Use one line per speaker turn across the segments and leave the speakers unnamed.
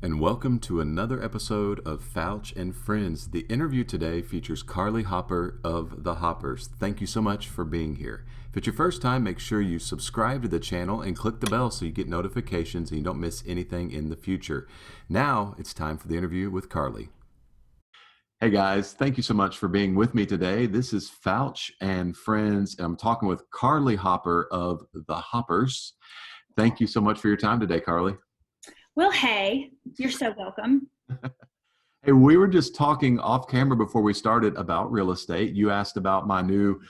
And welcome to another episode of Fouch and Friends. The interview today features Karlye Hopper of The Hoppers. Thank you so much for being here. If it's your first time, make sure you subscribe to the channel and click the bell so you get notifications and you don't miss anything in the future. Now it's time for the interview with Karlye. Hey guys, thank you so much for being with me today. This is Fouch and Friends, and I'm talking with Karlye Hopper of The Hoppers. Thank you so much for your time today, Karlye.
Well, hey, you're so welcome.
Hey, we were just talking off camera before we started about real estate. You asked about my new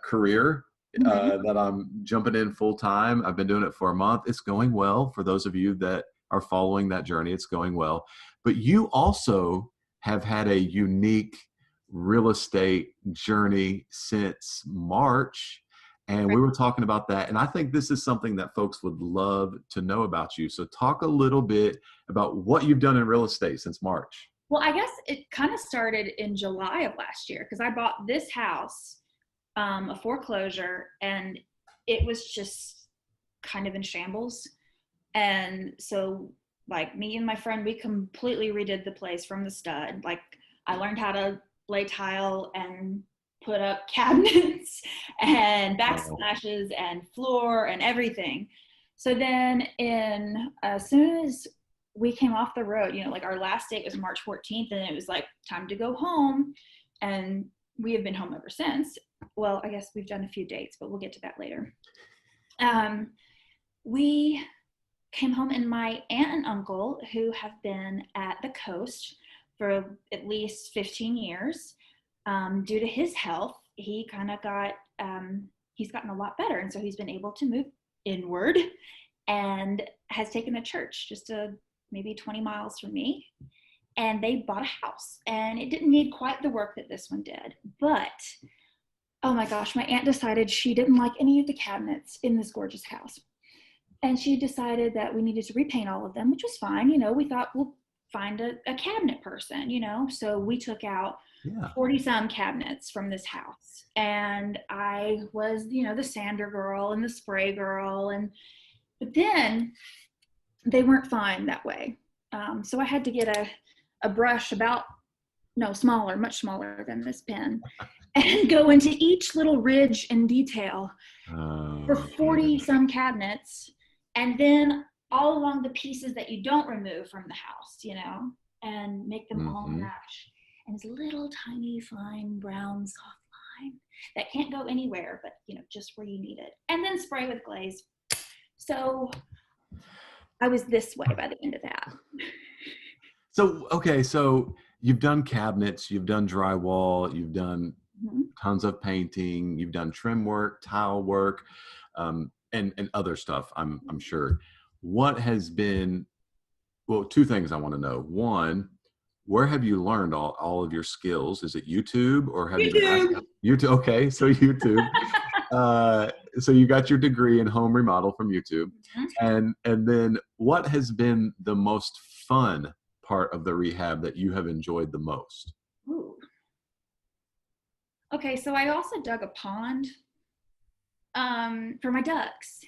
career that I'm jumping in full time. I've been doing it for a month. It's going well. For those of you that are following that journey, it's going well. But you also have had a unique real estate journey since March. And we were talking about that. And I think this is something that folks would love to know about you. So talk a little bit about what you've done in real estate since March.
Well, I guess it kind of started in July of last year because I bought this house, a foreclosure, and it was just kind of in shambles. And so, like, me and my friend, we completely redid the place from the stud. Like, I learned how to lay tile and put up cabinets and backsplashes and floor and everything. So then as soon as we came off the road, like our last date was March 14th and it was like time to go home. And we have been home ever since. Well, I guess we've done a few dates, but we'll get to that later. We came home and my aunt and uncle, who have been at the coast for at least 15 years, due to his health, he kind of he's gotten a lot better. And so he's been able to move inward and has taken a church just maybe 20 miles from me. And they bought a house and it didn't need quite the work that this one did. But, oh my gosh, my aunt decided she didn't like any of the cabinets in this gorgeous house. And she decided that we needed to repaint all of them, which was fine. We thought we'll find a cabinet person, So we took out 40 some cabinets from this house. And I was, the sander girl and the spray girl. But then they weren't fine that way. So I had to get a brush smaller, much smaller than this pen, and go into each little ridge in detail for 40 some cabinets. And then all along the pieces that you don't remove from the house, and make them all match. And it's little tiny fine brown soft line that can't go anywhere, but just where you need it. And then spray with glaze. So I was this way by the end of that.
So you've done cabinets, you've done drywall, you've done tons of painting, you've done trim work, tile work, and other stuff, I'm sure. What has been, well, two things I want to know. One, where have you learned all of your skills? Is it YouTube or have you been YouTube? Okay, so YouTube. So you got your degree in home remodel from YouTube. And then what has been the most fun part of the rehab that you have enjoyed the most?
Ooh. Okay, so I also dug a pond for my ducks.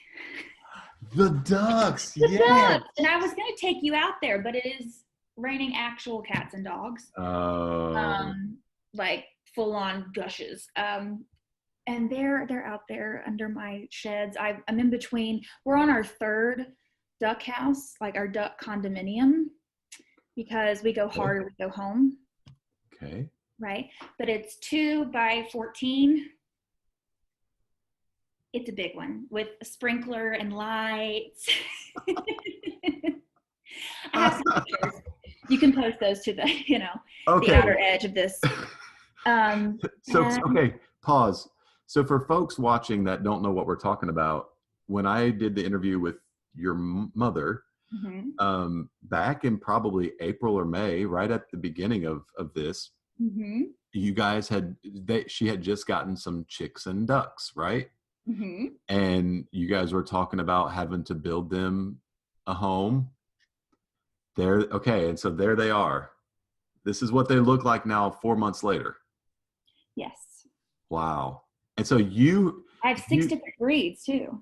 The ducks,
the ducks. And I was going to take you out there, but it is raining actual cats and dogs. Like full on gushes. And they're out there under my sheds. I'm in between. We're on our third duck house, like our duck condominium, because we go hard or we go home.
Okay.
Right. But it's 2 by 14. It's a big one with a sprinkler and lights. I have some pictures. You can post those to the, the outer edge of this.
Okay, pause. So for folks watching that don't know what we're talking about, when I did the interview with your mother, back in probably April or May, right at the beginning of this, you guys she had just gotten some chicks and ducks, right? And you guys were talking about having to build them a home. Okay, and so there they are. This is what they look like now 4 months later.
Yes.
Wow. And so I
have 6 different breeds too.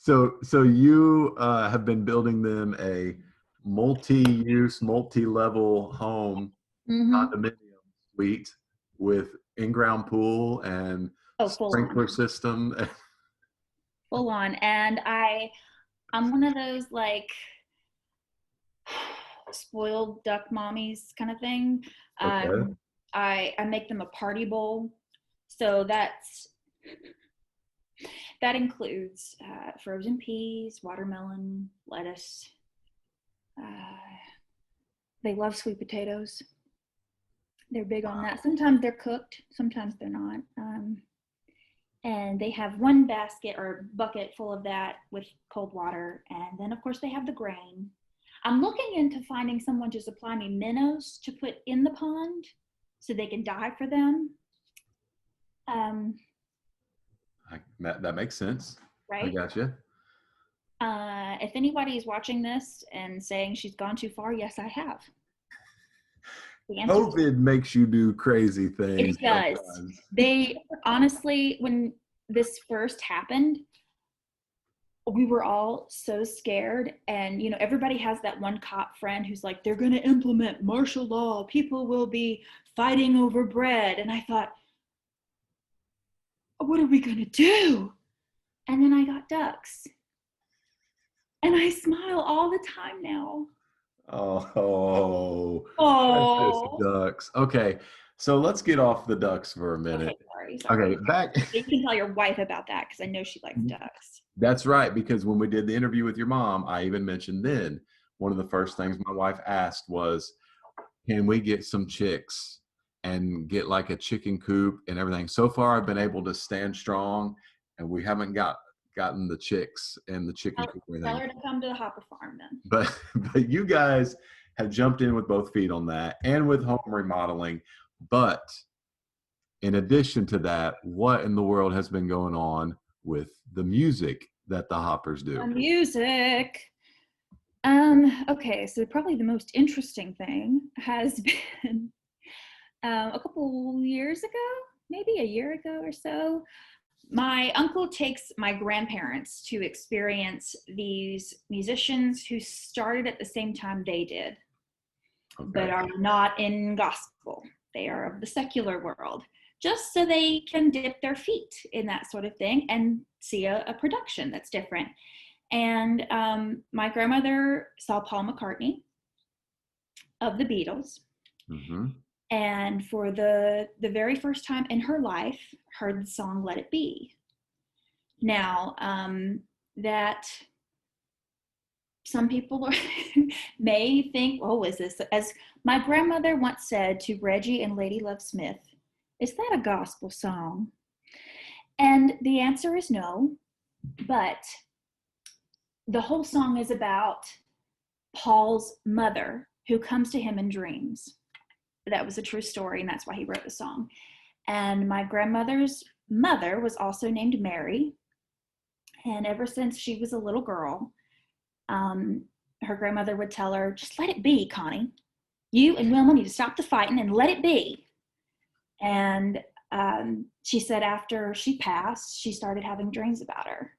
So you have been building them a multi-use, multi-level home
Mm-hmm.
condominium suite with in-ground pool and
Oh,
sprinkler system.
full on. And I'm one of those like spoiled duck mommies kind of thing.
Okay.
I make them a party bowl, so that includes frozen peas, watermelon, lettuce. Uh, they love sweet potatoes. They're big on that. Sometimes they're cooked, sometimes they're not. And they have one basket or bucket full of that with cold water. And then, of course, they have the grain. I'm looking into finding someone to supply me minnows to put in the pond so they can die for them. Um,
That makes sense. I
right?
got you.
If anybody is watching this and saying she's gone too far, yes, I have. The answer is
COVID makes you do crazy things
it does.
sometimes.
They honestly, when this first happened, we were all so scared. And, everybody has that one cop friend who's like, they're going to implement martial law. People will be fighting over bread. And I thought, what are we going to do? And then I got ducks. And I smile all the time now.
Oh, precious
Oh,
ducks. Okay, so let's get off the ducks for a
okay.
minute.
Sorry.
Okay,
Sorry.
back.
You can tell your wife about that because I know she likes ducks.
That's right, because when we did the interview with your mom, I even mentioned then one of the first things my wife asked was, can we get some chicks and get like a chicken coop and everything? So far, I've been able to stand strong, and we haven't gotten the chicks and the chicken coop or
Tell
anything.
her to come to the Hopper Farm then.
But you guys have jumped in with both feet on that and with home remodeling. But in addition to that, what in the world has been going on with the music that the Hoppers
The
do?
music. Okay, so probably the most interesting thing has been a couple years ago, maybe a year ago or so. My uncle takes my grandparents to experience these musicians who started at the same time they did, but
Okay.
are not in gospel. They are of the secular world, just so they can dip their feet in that sort of thing and see a production that's different. And my grandmother saw Paul McCartney of the Beatles,
Mm-hmm.
and for the very first time in her life, heard the song "Let It Be." Now, that some people may think, oh, is this, as my grandmother once said to Reggie and Lady Love Smith, is that a gospel song? And the answer is no, but the whole song is about Paul's mother who comes to him in dreams. That was a true story, and that's why he wrote the song. And my grandmother's mother was also named Mary. And ever since she was a little girl, her grandmother would tell her, just let it be, Connie. You and Wilma need to stop the fighting and let it be. And she said after she passed, she started having dreams about her.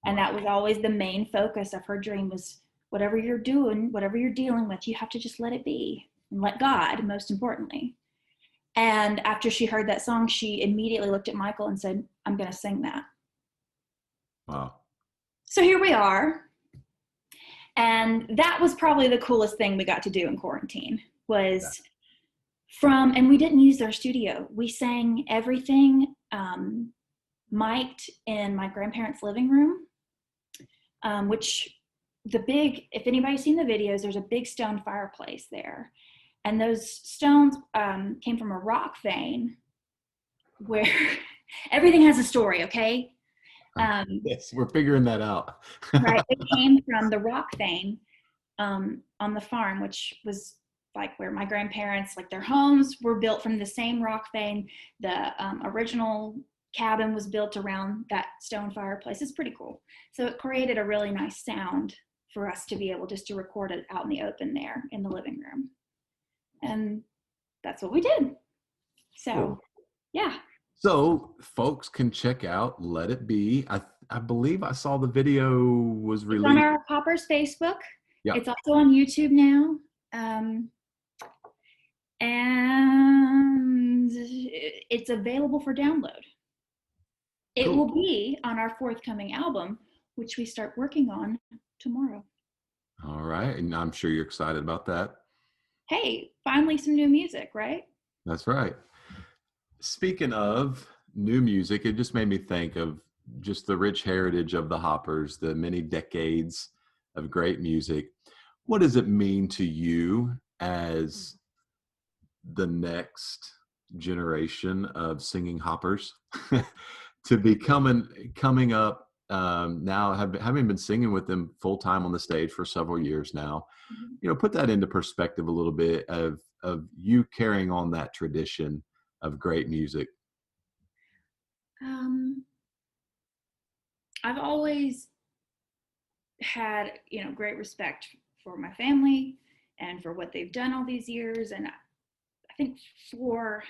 And that was always the main focus of her dream was whatever you're doing, whatever you're dealing with, you have to just let it be and let God, most importantly. And after she heard that song, she immediately looked at Michael and said, I'm going to sing that.
Wow.
So here we are. And that was probably the coolest thing we got to do in quarantine was and we didn't use their studio. We sang everything mic'd in my grandparents' living room, which if anybody's seen the videos, there's a big stone fireplace there. And those stones came from a rock vein where everything has a story, okay?
Yes, we're figuring that out.
Right. It came from the rock vein on the farm, which was like where my grandparents, like their homes were built from the same rock vein. The original cabin was built around that stone fireplace. It's pretty cool. So it created a really nice sound for us to be able just to record it out in the open there in the living room. And that's what we did. So,
Cool.
yeah.
So folks can check out Let It Be. I believe I saw the video was
It's on
released.
our Hoppers Facebook.
Yeah.
It's also on YouTube now. Um, and it's available for download. It
Cool.
will be on our forthcoming album, which we start working on tomorrow.
All right. And I'm sure you're excited about that.
Hey, finally some new music, right?
That's right. Speaking of new music, it just made me think of just the rich heritage of the Hoppers, the many decades of great music. What does it mean to you as the next generation of singing Hoppers to be coming up now, having been singing with them full time on the stage for several years now? Put that into perspective a little bit of you carrying on that tradition of great music.
Um, I've always had, great respect for my family and for what they've done all these years. And I think for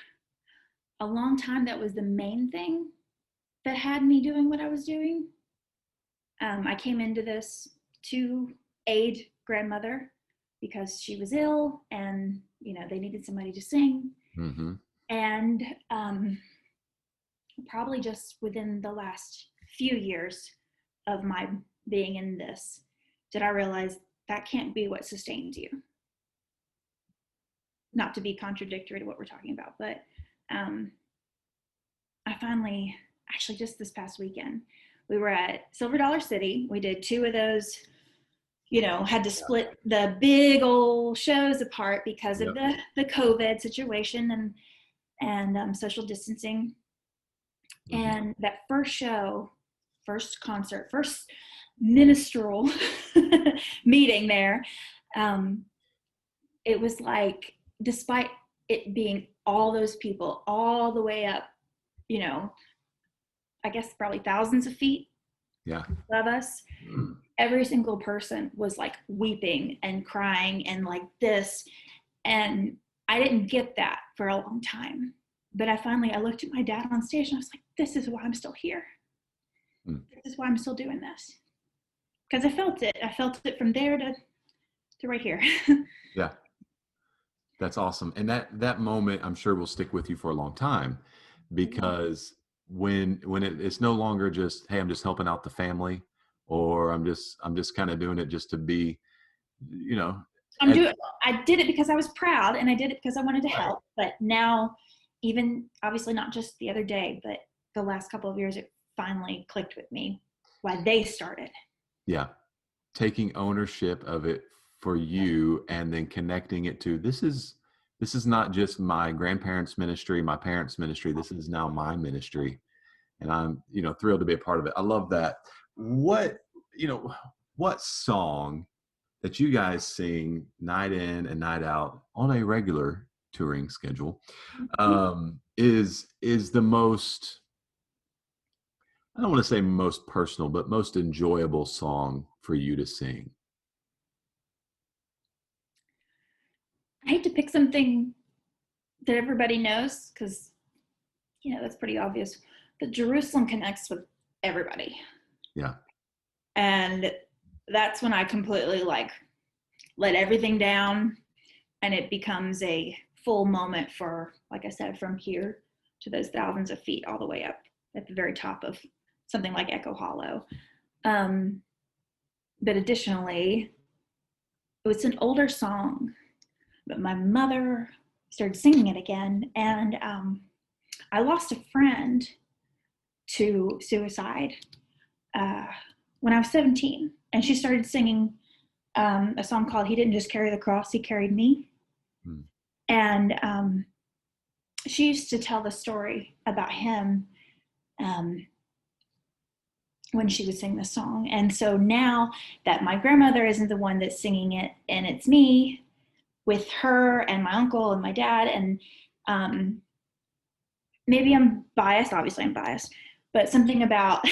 a long time, that was the main thing that had me doing what I was doing. I came into this to aid grandmother because she was ill and, they needed somebody to sing.
Mm-hmm.
And probably just within the last few years of my being in this, did I realize that can't be what sustains you. Not to be contradictory to what we're talking about, but I finally, actually just this past weekend, we were at Silver Dollar City. We did 2 of those, had to split the big old shows apart because of
Yep.
the COVID situation and social distancing.
Mm-hmm.
And that first show, first concert, first minstrel meeting there, it was like, despite it being all those people all the way up, I guess probably thousands of feet
Yeah.
above us, every single person was like weeping and crying and like this. And I didn't get that for a long time. But I looked at my dad on stage and I was like, this is why I'm still here. This is why I'm still doing this. Because I felt it. I felt it from there to right here.
Yeah. That's awesome. And that moment, I'm sure, will stick with you for a long time, because it's no longer just, hey, I'm just helping out the family, or I'm just kind of doing it just to be,
I did it because I was proud, and I did it because I wanted to help. But now, even obviously not just the other day, but the last couple of years, it finally clicked with me why they started.
Yeah. Taking ownership of it for you, and then connecting it to, this is not just my grandparents' ministry, my parents' ministry. This is now my ministry. And I'm, thrilled to be a part of it. I love that. What song that you guys sing night in and night out on a regular touring schedule is the most, I don't want to say most personal, but most enjoyable song for you to sing?
I hate to pick something that everybody knows because, that's pretty obvious. But Jerusalem connects with everybody.
Yeah.
And that's when I completely let everything down, and it becomes a full moment for, like I said, from here to those thousands of feet all the way up at the very top of something like Echo Hollow. But additionally, it was an older song, but my mother started singing it again, and I lost a friend to suicide when I was 17, and she started singing a song called "He Didn't Just Carry the Cross, He Carried Me." And she used to tell the story about him when she would sing the song. And so now that my grandmother isn't the one that's singing it, and it's me with her and my uncle and my dad, and maybe I'm biased, obviously I'm biased, but something about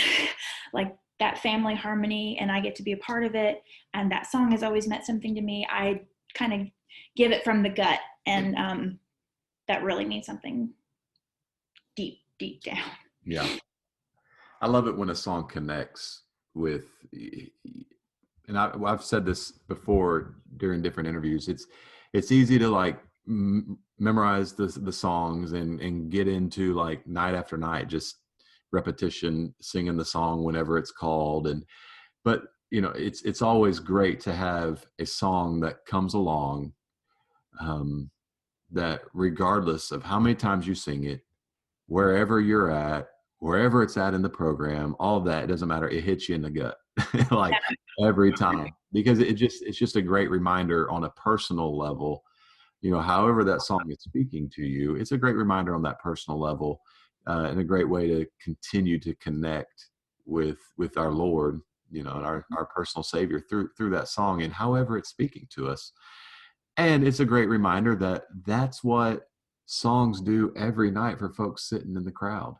like that family harmony, and I get to be a part of it, and that song has always meant something to me. I kind of give it from the gut, and that really means something deep down.
Yeah. I love it when a song connects with, and I've said this before during different interviews. It's easy to like memorize the songs and get into like night after night, just repetition, singing the song whenever it's called. And but it's always great to have a song that comes along, um, that regardless of how many times you sing it, wherever you're at, wherever it's at in the program, all of that, it doesn't matter. It hits you in the gut like every time, because it's just a great reminder on a personal level. However that song is speaking to you, it's a great reminder on that personal level, and a great way to continue to connect with our Lord, and our personal Savior through that song, and however it's speaking to us. And it's a great reminder that that's what songs do every night for folks sitting in the crowd.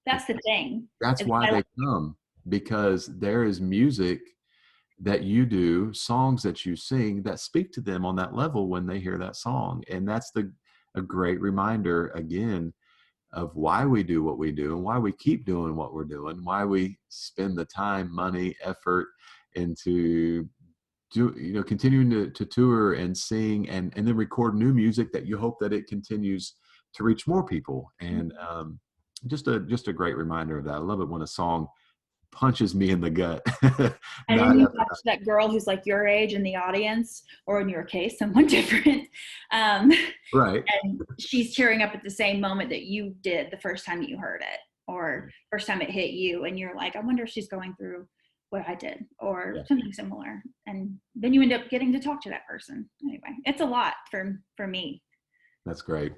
That's the thing.
That's why they come, because there is music that you do, songs that you sing that speak to them on that level when they hear that song. And that's a great reminder again of why we do what we do and why we keep doing what we're doing, why we spend the time, money, effort into continuing to tour and sing, and then record new music that you hope that it continues to reach more people. And just a great reminder of that. I love it when a song punches me in the gut.
And then you watch that girl who's like your age in the audience, or in your case, someone different.
Right.
And she's tearing up at the same moment that you did the first time you heard it, or first time it hit you. And you're like, I wonder if she's going through what I did, or something similar. And then you end up getting to talk to that person. Anyway, it's a lot for me.
That's great.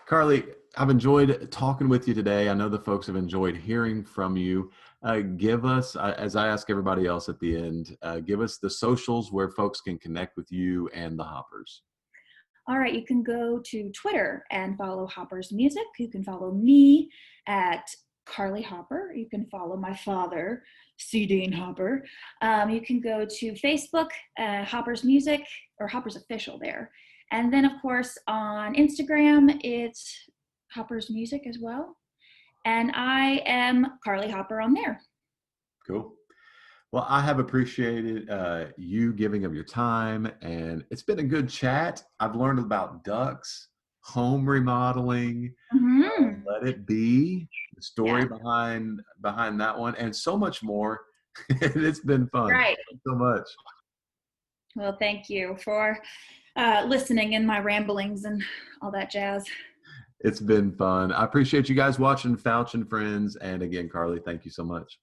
Karlye, I've enjoyed talking with you today. I know the folks have enjoyed hearing from you. Give us, as I ask everybody else at the end, give us the socials where folks can connect with you and the Hoppers.
All right, you can go to Twitter and follow Hopper's Music. You can follow me at Karlye Hopper. You can follow my father, C. Dean Hopper. You can go to Facebook, Hopper's Music, or Hopper's Official there. And then, of course, on Instagram, it's Hopper's Music as well. And I am Karlye Hopper on there.
Cool. Well, I have appreciated you giving of your time, and it's been a good chat. I've learned about ducks, home remodeling, let it be, the story behind that one, and so much more. It's been fun.
Right.
Thanks so much.
Well, thank you for listening in my ramblings and all that jazz.
It's been fun. I appreciate you guys watching Fouch and Friends. And again, Karlye, thank you so much.